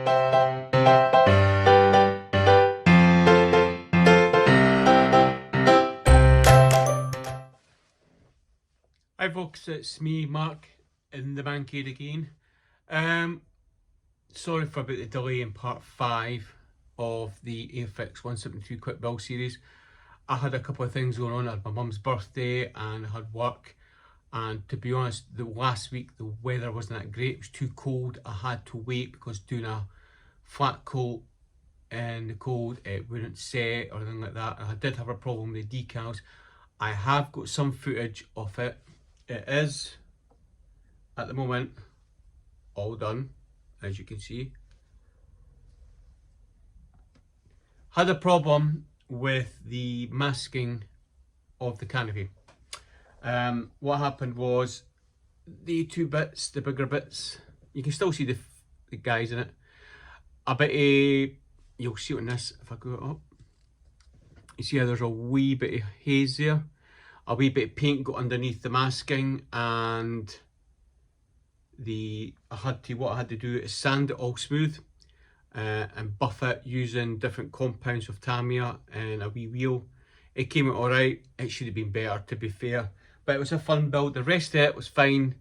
Hi folks, it's me, Mark, in the man cave again. Sorry for about the delay in part 5 of the Airfix 172 Quick Build series. I had a couple of things going on. I had my mum's birthday and I had work, and to be honest, the last week the weather wasn't that great. It was too cold. I had to wait because doing a flat coat in the cold, it wouldn't set or anything like that. I did have a problem with the decals. I have got some footage of it. It is, at the moment, all done, as you can see. Had a problem with the masking of the canopy. What happened was, the two bits, the bigger bits, you can still see the guys in it. A bit of, you'll see it on this, if I go up. You see how there's a wee bit of haze there. A wee bit of paint got underneath the masking, and what I had to do is sand it all smooth and buff it using different compounds of Tamiya and a wee wheel. It came out alright. It should have been better, to be fair, but it was a fun build. The rest of it was fine.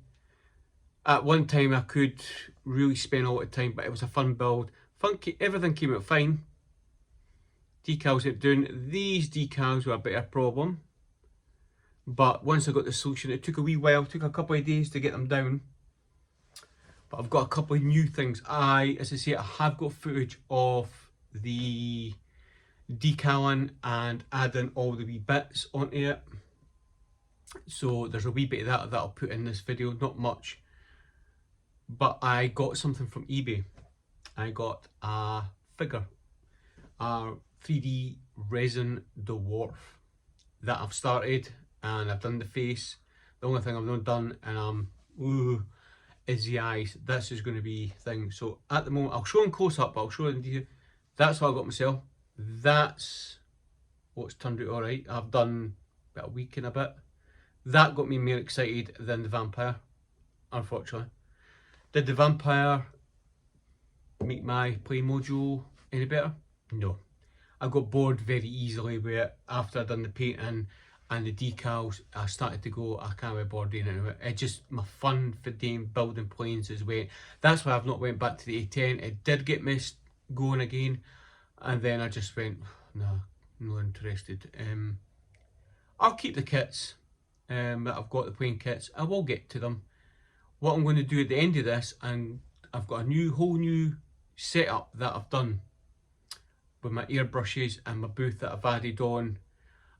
At one time I could really spend a lot of time, but it was a fun build. Everything came out fine. Decals it doing. These decals were a bit of a problem. But once I got the solution, it took a wee while, took a couple of days to get them down. But I've got a couple of new things. As I say, I have got footage of the decaling and adding all the wee bits onto it. So there's a wee bit of that I'll put in this video, not much. But I got something from eBay. I got a figure, a 3D resin dwarf that I've started. And I've done the face. The only thing I've not done, and is the eyes. This is going to be thing. So at the moment, I'll show them close up, but I'll show them to you. That's what I got myself. That's what's turned out alright. I've done about a week and a bit. That got me more excited than the Vampire, unfortunately. Did the Vampire make my play mojo any better? No. I got bored very easily with it after I'd done the painting and the decals. I started to go, I can't be bored doing it. It just, my fun for building planes is went. That's why I've not went back to the A10. It did get me going again, and then I just went, no, not interested. I'll keep the kits that I've got, the plane kits. I will get to them. What I'm going to do at the end of this, and I've got a whole new setup that I've done with my airbrushes and my booth that I've added on,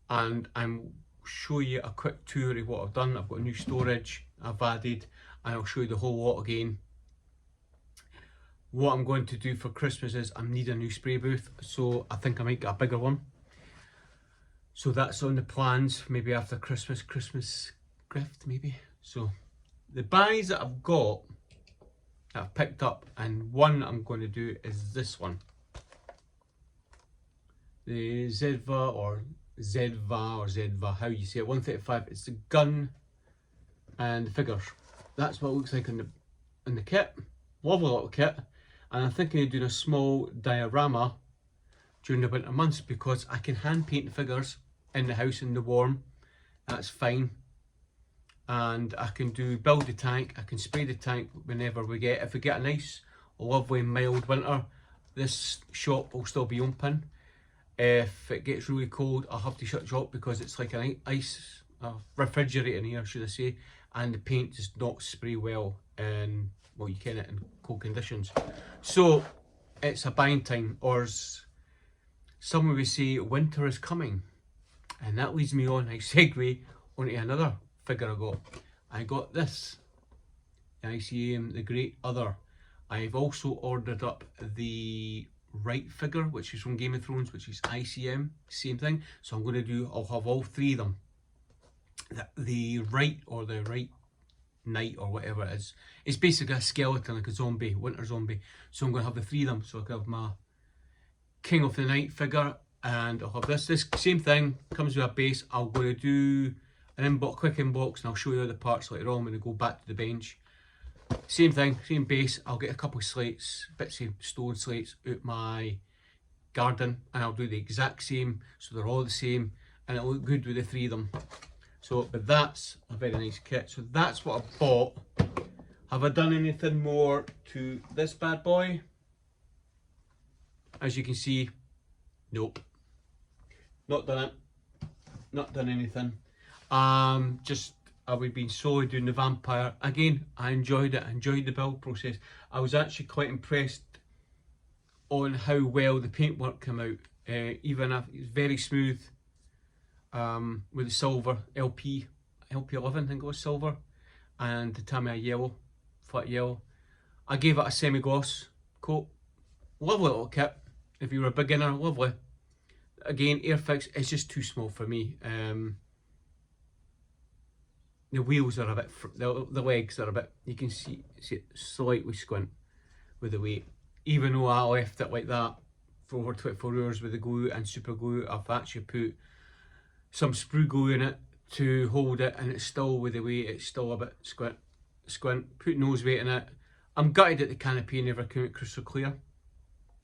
and I'm show you a quick tour of what I've done. I've got a new storage I've added, and I'll show you the whole lot again. What I'm going to do for Christmas is I need a new spray booth, so I think I might get a bigger one. So that's on the plans, maybe after Christmas gift maybe. So the buys that I've got, that I've picked up, and one I'm going to do is this one. The Zedva, how you say it, 135. It's the gun and the figures. That's what it looks like in the kit. Lovely little kit. And I'm thinking of doing a small diorama during the winter months, because I can hand paint the figures in the house in the warm. That's fine. And I can build the tank. I can spray the tank whenever we get. If we get a nice, lovely, mild winter, this shop will still be open. If it gets really cold, I'll have to shut the shop because it's like an refrigerator in here, should I say, and the paint does not spray well in, well, you can it in cold conditions. So it's a buying time, or as someone would say, winter is coming. And that leads me on, I segue onto another figure I got. I got this, the ICM, the Great Other. I've also ordered up the right figure, which is from Game of Thrones, which is ICM, same thing. So I'm going to I'll have all three of them. The right knight or whatever it is, it's basically a skeleton, like a zombie, winter zombie. So I'm going to have the three of them. So I can have my King of the Night figure, and I'll have this same thing, comes with a base. I'm going to do an quick inbox, and I'll show you the parts later on when I go back to the bench. Same thing, same base. I'll get a couple of slates, bits of stone slates out my garden, and I'll do the exact same, so they're all the same, and it'll look good with the 3 of them. So, but that's a very nice kit. So that's what I bought. Have I done anything more to this bad boy? As you can see, nope. Not done it. Not done anything. Just I've been slowly doing the Vampire. Again, I enjoyed it. I enjoyed the build process. I was actually quite impressed on how well the paintwork came out. Even if it's very smooth, with the silver LP11, I think it was silver, and the Tamiya yellow, flat yellow. I gave it a semi-gloss coat. Lovely little kit. If you were a beginner, lovely. Again, Airfix is just too small for me. The wheels are a bit, the legs are a bit, you can see it slightly squint with the weight. Even though I left it like that for over 24 hours with the glue and super glue, I've actually put some sprue glue in it to hold it, and it's still, with the weight, it's still a bit squint. Put nose weight in it. I'm gutted that the canopy never came out crystal clear.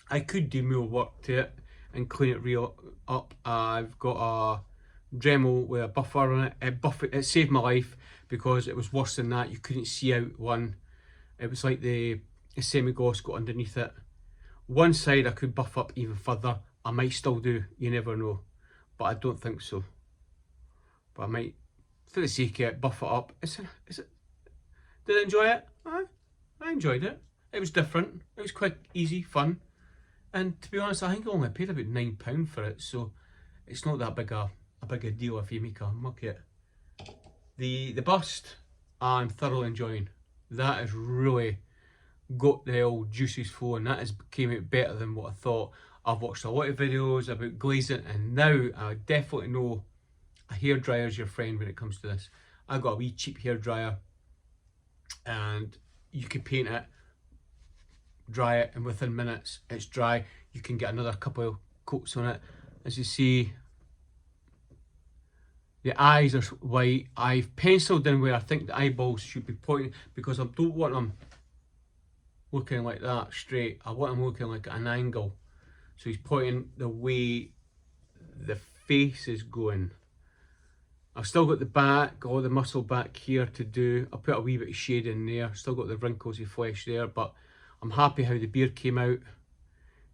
I could do more work to it and clean it real up. I've got a Dremel with a buffer on it. It saved my life, because it was worse than that. You couldn't see out one. It was like the semi-gloss got underneath it. One side I could buff up even further. I might still do, you never know, but I don't think so. But I might, for the sake of it, buff it up. Did I enjoy it? I enjoyed it. It was different. It was quick, easy, fun. And to be honest, I think I only paid about £9 for it, so it's not that big a deal if you make a muck it. The bust, I'm thoroughly enjoying. That has really got the old juices flowing. That came out better than what I thought. I've watched a lot of videos about glazing, and now I definitely know a hairdryer is your friend when it comes to this. I got a wee cheap hairdryer, and you can paint it, dry it, and within minutes it's dry. You can get another couple of coats on it. As you see, the eyes are white. I've penciled in where I think the eyeballs should be pointing, because I don't want them looking like that straight. I want them looking like at an angle. So he's pointing the way the face is going. I've still got the back, all the muscle back here to do. I put a wee bit of shade in there. Still got the wrinkles of flesh there, but I'm happy how the beard came out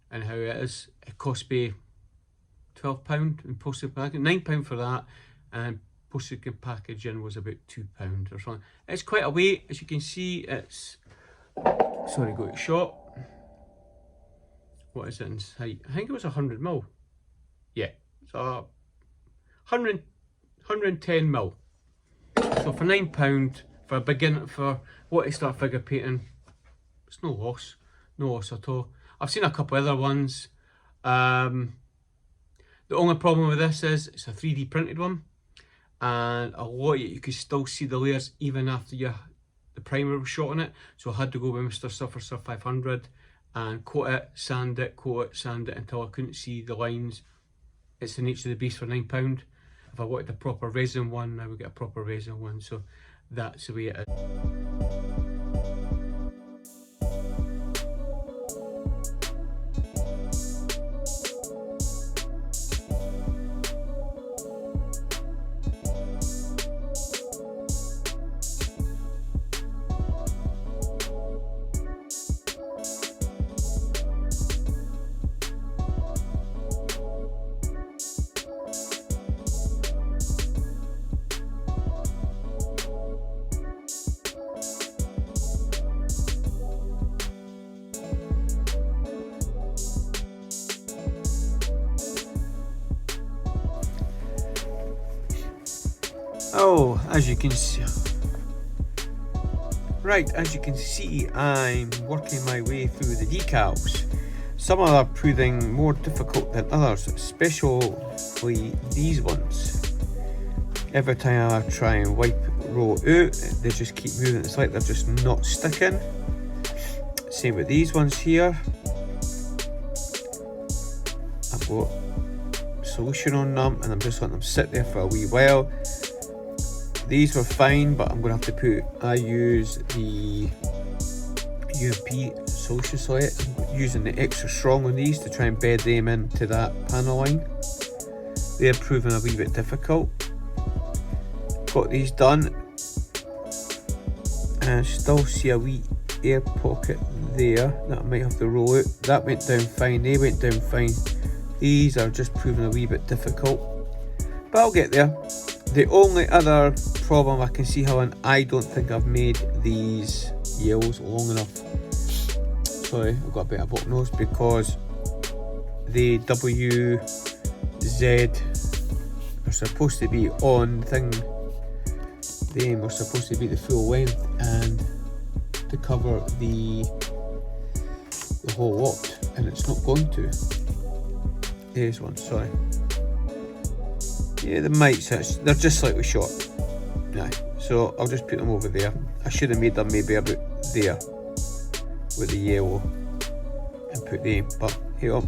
and how it is. It cost me £12 in postage packaging, £9 for that, and postage packaging was about £2 or something. It's quite a weight, as you can see. It's, sorry, got it shot. What is it in height? I think it was 100mm. Yeah, it's a 110mm. So for £9 for a beginner, for what to start figure painting, it's no loss at all. I've seen a couple other ones. The only problem with this is it's a 3D printed one, and a lot of it you could still see the layers even after the primer was shot on it. So I had to go with Mr. Surfer 500 and coat it, sand it until I couldn't see the lines. It's the nature of the beast for £9. If I wanted a proper resin one, I would get a proper resin one. So that's the way it is. Oh, as you can see, I'm working my way through the decals. Some are proving more difficult than others, especially these ones. Every time I try and roll out, they just keep moving. It's like they're just not sticking. Same with these ones here. I've got solution on them, and I'm just letting them sit there for a wee while. These were fine, but I'm going to have to I use the UP social slate. I'm using the extra strong on these to try and bed them into that panel line. They're proving a wee bit difficult. Got these done, and I still see a wee air pocket there that I might have to roll out. That went down fine, they went down fine. These are just proving a wee bit difficult, but I'll get there. The only other problem I can see how, and I don't think I've made these yellows long enough. Sorry, I've got a bit of a block nose, because the WZ are supposed to be on the thing. They were supposed to be the full length and to cover the whole lot, and it's not going to. There's one, sorry. Yeah, the mites, they're just slightly short. Nah, so I'll just put them over there. I should have made them maybe about there with the yellow and put them, but here on.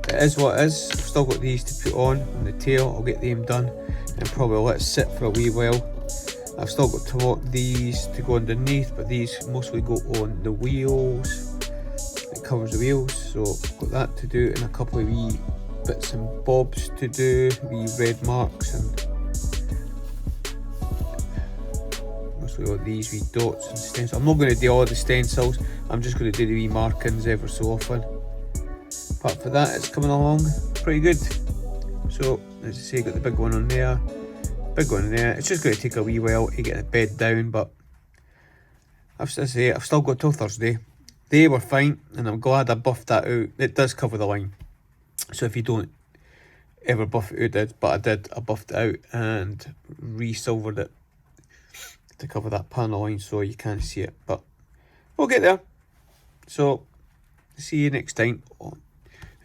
It is what it is. I've still got these to put on the tail. I'll get them done and probably let it sit for a wee while. I've still got to want these to go underneath, but these mostly go on the wheels. It covers the wheels, so I've got that to do, and a couple of wee bits and bobs to do, wee red marks, and mostly got these wee dots and stencils. I'm not going to do all the stencils, I'm just going to do the wee markings ever so often. Apart from that, it's coming along pretty good. So, as I say, got the big one on there, big one in there. It's just going to take a wee while to get the bed down, but I've still got till Thursday. They were fine, and I'm glad I buffed that out. It does cover the line, so if you don't ever buff it out, but I did, I buffed it out and re-silvered it to cover that panel line so you can't see it, but we'll get there. So, see you next time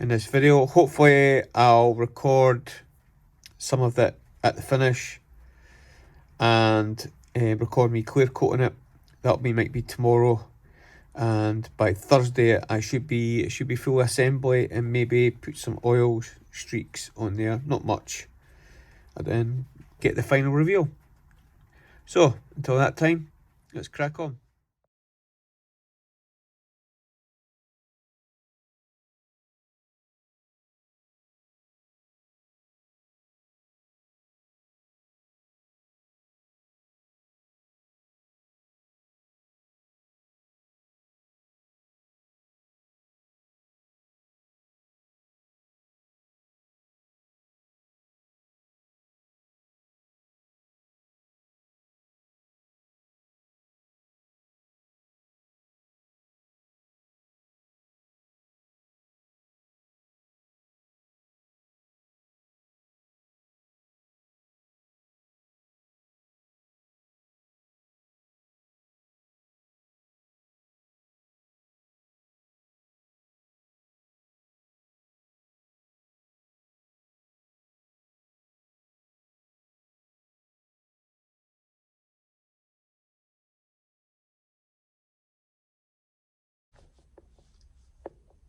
in this video. Hopefully I'll record some of it at the finish and record me clear coating it. That might be tomorrow, and by Thursday it should be full assembly, and maybe put some oil streaks on there, not much, and then get the final reveal. So until that time, let's crack on.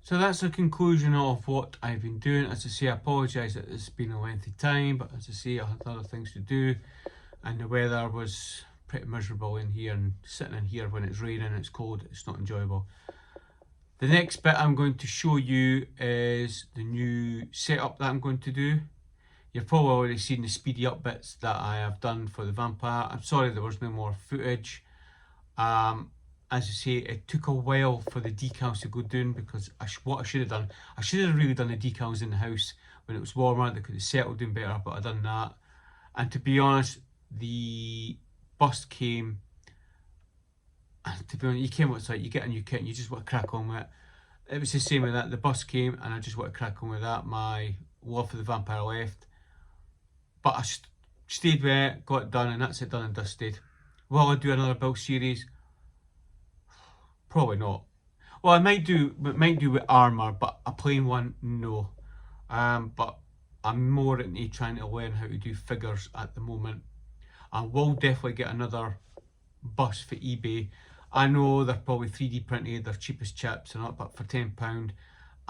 So that's the conclusion of what I've been doing. As I say, I apologise that it's been a lengthy time, but as I say, I had other things to do, and the weather was pretty miserable in here, and sitting in here when it's raining and it's cold, it's not enjoyable. The next bit I'm going to show you is the new setup that I'm going to do. You've probably already seen the speedy up bits that I have done for the Vampire. I'm sorry there was no more footage. As I say, it took a while for the decals to go down, because what I should have done, I should have really done the decals in the house when it was warmer. They could have settled down better, but I done that. And to be honest, the bust came, and to be honest, you came what's like, you get a new kit and you just want to crack on with it. It was the same with that. The bust came and I just want to crack on with that. My love for the Vampire left, but I stayed with it, got it done, and that's it, done and dusted. Will I do another build series? Probably not. Well, I might do with armour, but a plain one, no. But I'm more into trying to learn how to do figures at the moment. I will definitely get another bust for eBay. I know they're probably 3D printed, they're cheapest chips and up, but for £10,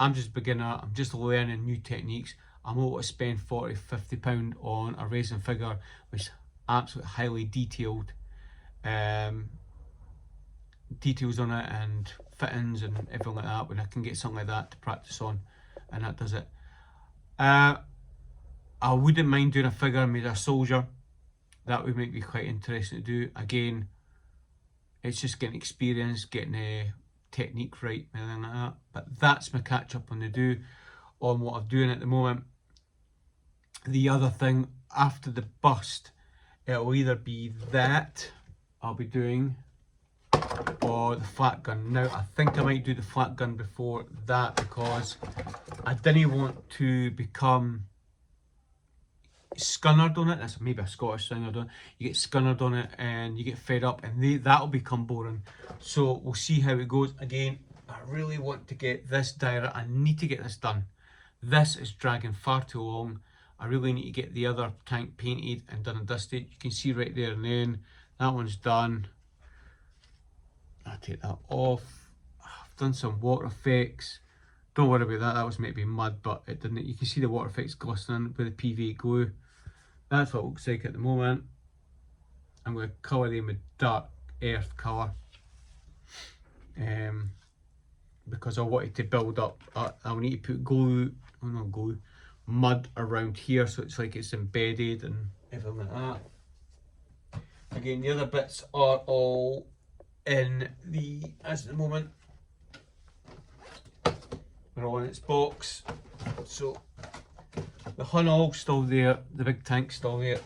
I'm just a beginner, I'm just learning new techniques. I'm able to spend £40–50 on a resin figure which is absolutely highly detailed. details on it and fittings and everything like that, when I can get something like that to practice on, and that does it. I wouldn't mind doing a figure made of a soldier. That would make me quite interesting to do. Again, it's just getting experience, getting a technique right, anything like that. But that's my catch up on the do on what I'm doing at the moment. The other thing after the bust, it'll either be that I'll be doing, or the flat gun. Now I think I might do the flat gun before that, because I didn't want to become scunnered on it. That's maybe a Scottish thing, I don't know. You get scunnered on it and you get fed up, and that'll become boring. So we'll see how it goes. Again, I really want to get this diorite. I need to get this done. This is dragging far too long. I really need to get the other tank painted and done and dusted. You can see right there, and then that one's done. I'll take that off. I've done some water effects. Don't worry about that. That was meant to be mud, but it didn't. You can see the water effects glistening with the PVA glue. That's what it looks like at the moment. I'm going to colour them with dark earth colour, because I wanted to build up. I'll need to put glue, oh not glue, mud around here, so it's like it's embedded and everything like that. Again, the other bits are all in the, as at the moment, they're all in its box. So the hunnel still there, the big tank's still there.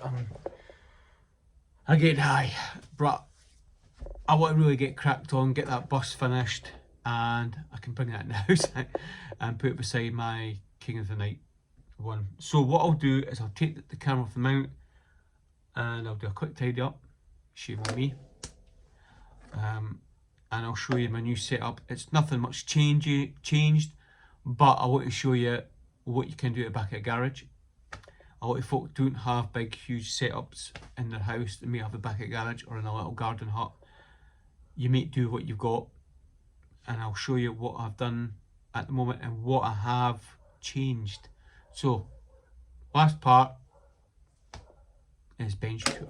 Again, but I want to really get cracked on, get that bus finished, and I can bring that in the house and put it beside my King of the Night one. So what I'll do is I'll take the camera off the mount and I'll do a quick tidy up, shame on me, and I'll show you my new setup. It's nothing much changed, but I want to show you what you can do at the back of a garage. A lot of folk don't have big huge setups in their house. They may have the back of a garage or in a little garden hut. You may do what you've got, and I'll show you what I've done at the moment and what I have changed. So last part is bench tour.